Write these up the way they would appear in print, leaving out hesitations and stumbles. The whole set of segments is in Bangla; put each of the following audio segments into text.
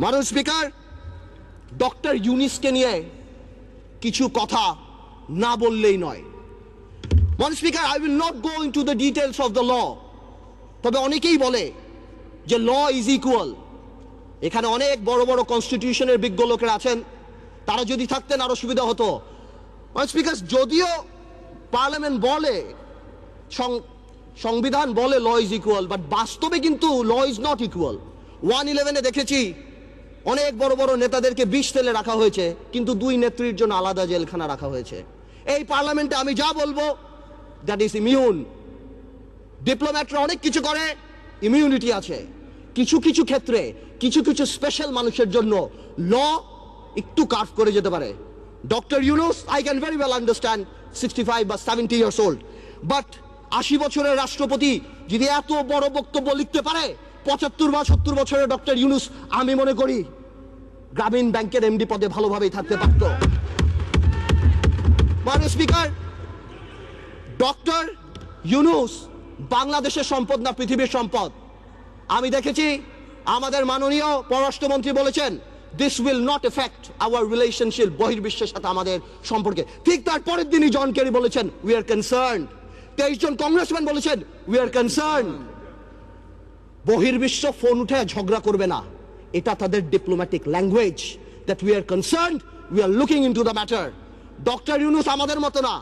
মাননীয় স্পিকার, ডক্টর ইউনিসকে নিয়ে কিছু কথা না বললেই নয়। মাননীয় speaker, I will not go into the details of the law. তবে অনেকেই বলে যে ল ইজ ইকুয়াল। এখানে অনেক বড় বড় কনস্টিটিউশনের বিজ্ঞ লোকেরা আছেন, তারা যদি থাকতেন আরো সুবিধা হতো। মাননীয় স্পিকার, যদিও পার্লামেন্ট বলে, সংবিধান বলে ল ইজ ইকুয়াল, বাট বাস্তবে কিন্তু ল ইজ নট ইকুয়াল। 111-এ দেখেছি অনেক বড় বড় নেতাদেরকে বিষ তেলে রাখা হয়েছে, কিন্তু দুই নেত্রীর জন্য আলাদা জেলখানা রাখা হয়েছে। এই পার্লামেন্টে আমি যা বলবো দ্যাট ইজ ইমিউন। ডিপ্লোম্যাটরা অনেক কিছু করে, ইমিউনিটি আছে। কিছু কিছু ক্ষেত্রে কিছু কিছু স্পেশাল মানুষের জন্য ল একটু কার্ভ করে যেতে পারে। Doctor Yunus, I can very well understand 65 বা 70 ইয়ার্স ওল্ড, বাট 80 বছরের রাষ্ট্রপতি যদি এত বড় বক্তব্য লিখতে পারে, 75 বা 70 বছরের ডক্টর ইউনুস আমি মনে করি গ্রামীণ ব্যাংকের এমডি পদে ভালোভাবেই থাকতে পারত। মাননীয় স্পিকার, ডক্টর ইউনুস বাংলাদেশের সম্পদ না পৃথিবীর সম্পদ। আমি দেখেছি আমাদের মাননীয় পররাষ্ট্রমন্ত্রী বলেছেন this will not effect our relationship, বহির্বিশ্বের সাথে আমাদের সম্পর্কে। ঠিক তার পরের দিনই জন কেরি বলেছেন উই আর কনসার্নড। 23 জন কংগ্রেসম্যান বলেছেন উই আর কনসার্নড। বহির্বিশ্ব ফোন উঠে ঝগড়া করবে না, এটা তাদের diplomatic language, that we are concerned, we are looking into the matter. Doctor Yunus আমাদের মতো না।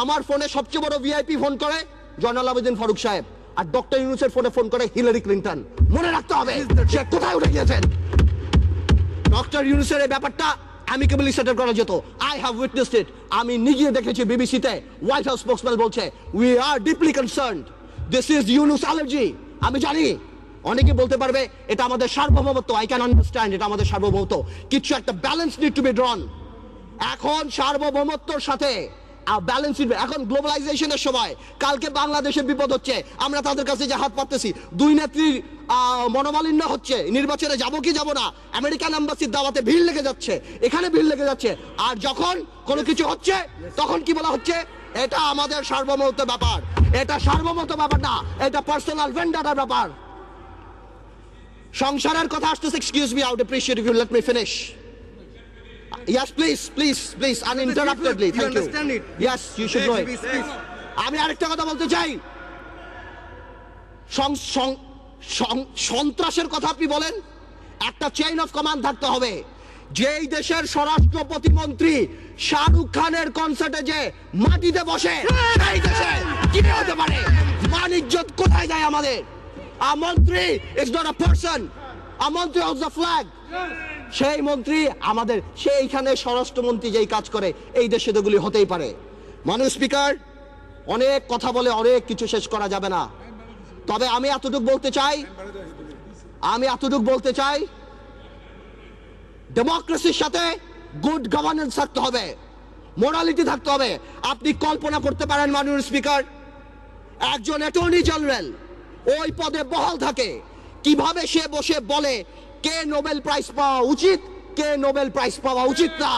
আমার ফোনে সবচেয়ে বড় ভিআইপি ফোন করে জয়নাল আবেদিন ফারুক সাহেব, আর ডক্টর ইউনুসের ফোনে ফোন করে হিলারি ক্লিন্টন। মনে রাখতে হবে সে কোথায় উঠে গিয়েছেন। ডক্টর ইউনুসের এই ব্যাপারটা অ্যামিকেবলি সেটেল করা যেত। আই হ্যাভ উইটনেসড ইট। আমি নিজে দেখেছি বিবিসিতে হোয়াইট হাউস স্পোকসম্যান বলছে we are deeply concerned, this is Yunus allergy. আমি জানি অনেকে বলতে পারবে এটা আমাদের সার্বভৌমত্ব, আই ক্যান আন্ডারস্ট্যান্ড, এটা আমাদের সার্বভৌমত্ব, কিছু একটা ব্যালেন্স নিড টু বি ড্রন। এখন সার্বভৌমত্বর সাথে ব্যালেন্স, এখন গ্লোবালাইজেশনের সময় কালকে বাংলাদেশের বিপদ হচ্ছে, আমরা তাদের কাছে যে হাত পাততেছি, দুই নেত্রীর মনোমালিন্য হচ্ছে, নির্বাচনে যাব কি যাব না, আমেরিকান এম্বাসির দাওয়াতে ভিড় লেগে যাচ্ছে, এখানে ভিড় লেগে যাচ্ছে, আর যখন কোনো কিছু হচ্ছে তখন কি বলা হচ্ছে এটা আমাদের সার্বভৌমত্ব ব্যাপার। এটা সার্বভৌমত্ব ব্যাপার না, এটা পার্সোনাল ভেন্ডাটার ব্যাপার। সংসারের কথা আসতেছে, excuse me, I would appreciate if you let me finish. Yes, please, uninterruptedly. Thank you. Understand it? Yes, you should know it. আমি আরেকটা কথা বলতে চাই। সন্ত্রাসের কথা আপনি বলেন, একটা চেইন অফ কমান্ড থাকতে হবে। যেই দেশের স্বরাষ্ট্র প্রতিমন্ত্রী শাহরুখ খানের কনসার্টে যে মাটিতে বসে, সেই দেশে কি হতে পারে? মান ইজ্জত কোথায় যায় আমাদের? আ মন্ত্রী ইজ নট আ পারসন, আ মন্ত্রী অফ দ্য ফ্ল্যাগ। সেই মন্ত্রী আমাদের, সেইখানে স্বরাষ্ট্রমন্ত্রী যেই কাজ করে, এই দেশে এগুলি হতেই পারে। মাননীয় স্পিকার, অনেক কথা বলে অনেক কিছু শেষ করা যাবে না, তবে আমি এতটুকু বলতে চাই ডেমোক্রেসির সাথে গুড গভর্নেন্স থাকতে হবে, মোরালিটি থাকতে হবে। আপনি কল্পনা করতে পারেন মাননীয় স্পিকার, একজন অ্যাটর্নি জেনারেল ওই পদে বহাল থাকে, কিভাবে সে বসে বলে কে নোবেল প্রাইজ পাওয়া উচিত, কে নোবেল প্রাইজ পাওয়া উচিত না।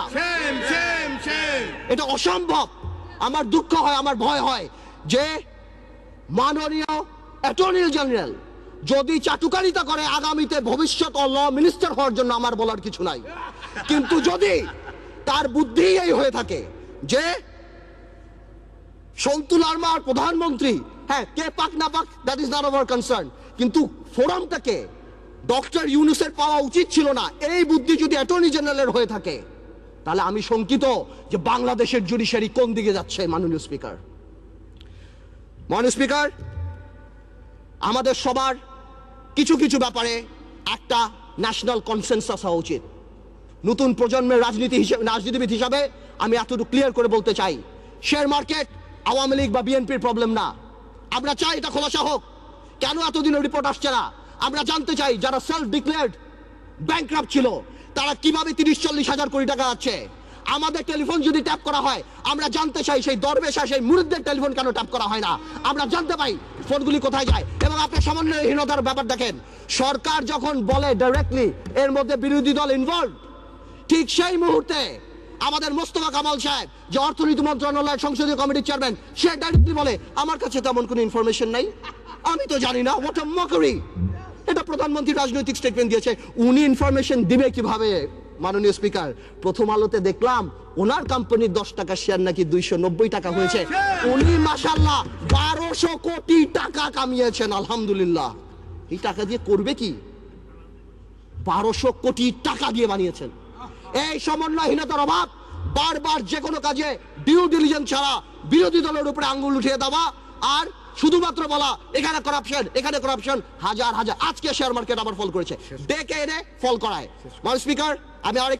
এটা অসম্ভব। আমার দুঃখ হয়, আমার ভয় হয় যে মাননীয় অ্যাটর্নি জেনারেল যদি চাটুকারিতা করে আগামীতে ভবিষ্যৎ ল মিনিস্টার হওয়ার জন্য আমার বলার কিছু নাই, কিন্তু যদি তার বুদ্ধি এই হয়ে থাকে যে সন্তু লারমার প্রধানমন্ত্রী, হ্যাঁ কে পাক না পাক that is not our concern, কিন্তু ফোরামটাকে ডক্টর ইউনুসের পাওয়া উচিত ছিল না, এই বুদ্ধি যদি অ্যাটর্নি জেনারেলের হয়ে থাকে, তাহলে আমি শঙ্কিত যে বাংলাদেশের জুডিশিয়ারি কোন দিকে যাচ্ছে। মাননীয় স্পিকার, আমাদের সবার কিছু কিছু ব্যাপারে একটা ন্যাশনাল কনসেনসাস হওয়া উচিত। নতুন প্রজন্মের রাজনীতিবিদ হিসাবে আমি এতটুকু ক্লিয়ার করে বলতে চাই, শেয়ার মার্কেট আওয়ামী লীগ বা বিএনপির প্রবলেম না। আমরা চাই এটা খোলাসা হোক। কেন এতদিনের রিপোর্ট আসছে না? আমরা জানতে চাই যারা সেলফ ডিক্লেয়ার্ড ব্যাংকরাপ্ট ছিল তারা কিভাবে 30-40 হাজার কোটি টাকা আছে। আমাদের টেলিফোন যদি ট্যাপ করা হয়, আমরা জানতে চাই সেই দরবেশ সেই মুরিদদের টেলিফোন কেন ট্যাপ করা হয় না, আমরা জানতে পাই ফোনগুলি কোথায় যায়। এবং আপনি সমন্বয়হীনতার ব্যাপার দেখেন, সরকার যখন বলে ডাইরেক্টলি এর মধ্যে বিরোধী দল ইনভলভ, ঠিক সেই মুহূর্তে আমাদের মোস্তফা কামাল সাহেব যে অর্থনীতি মন্ত্রণালয়ের সংসদীয় কমিটির চেয়ারম্যান, সে ডাইরেক্টলি বলে আমার কাছে তেমন কোনো ইনফরমেশন নাই, আমি তো জানি না। What a mockery! এটা প্রধানমন্ত্রী রাজনৈতিক স্টেটমেন্ট দিয়েছে, উনি ইনফরমেশন দিবে কিভাবে? মাননীয় স্পিকার, প্রথম আলোতে দেখলাম ওনার কোম্পানির 10 টাকা শেয়ার নাকি 290 টাকা হয়েছে। উনি মাশাআল্লাহ 1200 কোটি টাকা কামিয়েছেন, আলহামদুলিল্লাহ। এই টাকা দিয়ে করবে কি? 1200 কোটি টাকা দিয়ে বানিয়েছেন। এই সমন্বয়হীনতার অভাব, বারবার যে কোনো কাজে ডিউ ডিলিজেন্স ছাড়া বিরোধী দলের উপরে আঙ্গুল উঠিয়ে দেওয়া, আর শুধুমাত্র বলা এখানে করাপশন, এখানে করাপশন। হাজার হাজার, আজকে শেয়ার মার্কেট আবার ফল করেছে, ডেকে এনে ফল করায়। মাননীয় স্পিকার, আমি আরেক